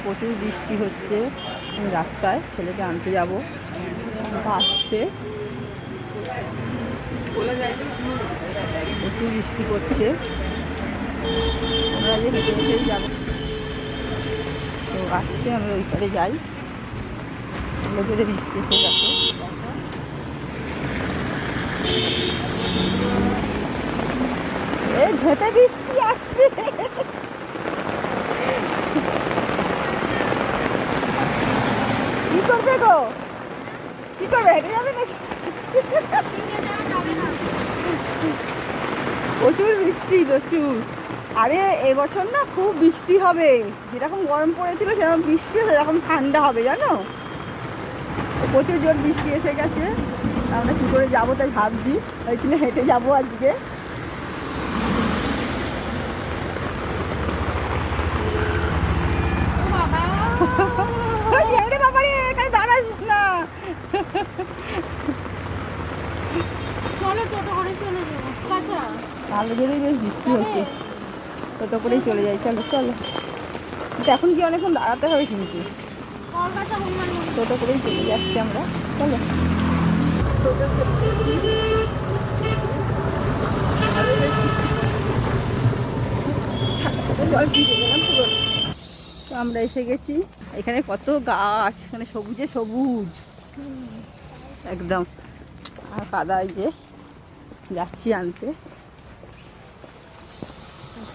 প্রচুর বৃষ্টি হচ্ছে। আমি রাস্তায় ছেলেকে আনতে যাবো, আসছে। প্রচুর বৃষ্টি করছে, আমরা যে হেঁটে হেঁটেই যাবো। তো আসছে, আমরা ওই পারে যাই। জোরে বৃষ্টি এসে গেছে। ঝেঁটে বৃষ্টি আসছে। কি করবে গো? কি করবে? হেঁটে যাবে নাকি? প্রচুর বৃষ্টি, প্রচুর। আরে এবছর না খুব বৃষ্টি হবে। যেরকম গরম পড়েছিল সেরকম বৃষ্টি, সেরকম ঠান্ডা হবে, জানো। প্রচুর জোর বৃষ্টি এসে গেছে। আমরা কী করে যাবো তাই ভাবছি। ওই ছিল হেঁটে যাবো আজকে। এখানে দাঁড়াস না। চলো টোটো করে চলে যাবো। কাঁচা ভালো জোরেই বেশ বৃষ্টি হচ্ছে, টোটো করেই চলে যাই। চলো চলো, কিন্তু এখন কি অনেকক্ষণ দাঁড়াতে হবে, কিন্তু টোটো করেই চলে যাচ্ছি আমরা। চলো, টোটো তো আমরা এসে গেছি। এখানে কত গাছ, এখানে সবুজে সবুজ একদম। আর কাদায় যে যাচ্ছি আনতে,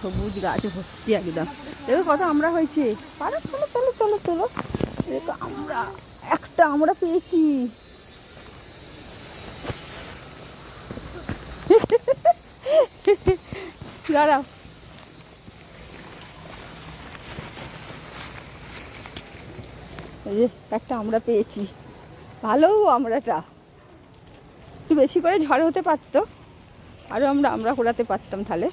সবুজ গাছ ভর্তি একদম। দেখো কত আমরা হয়েছে। পারো, চলো চলো চলো চলো। দেখো আমরা একটা আমরা পেয়েছি। দাঁড়াও, এই যে একটা আমরা পেয়েছি। ভালো আমরাটা একটু বেশি করে ঝড় হতে পারতো, আরও আমরা কোড়াতে পারতাম তাহলে।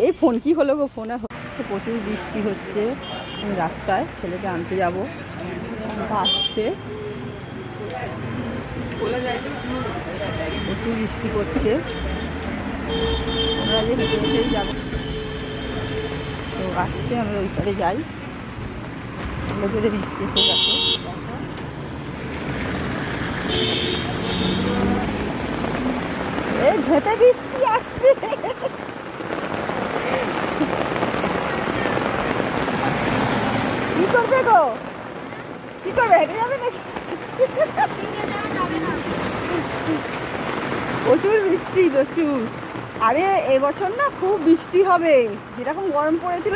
এই ফোন কি হলো গো? ফোন আর প্রচুর বৃষ্টি হচ্ছে। আমি রাস্তায় ছেলেকে আনতে যাবো, আসছে। প্রচুর বৃষ্টি করছে, আমরা যে হেঁটে হেঁটেই যাবো। তো আসছে, আমরা ওই পারে যাই। জোরে বৃষ্টি এসে গেছে। ঝেঁটে বৃষ্টি আসছে। কি করবে গো? কি করবে? হেঁটে যাবে নাকি? প্রচুর বৃষ্টি, প্রচুর। আরে এবছর না খুব বৃষ্টি হবে। যেরকম গরম পড়েছিল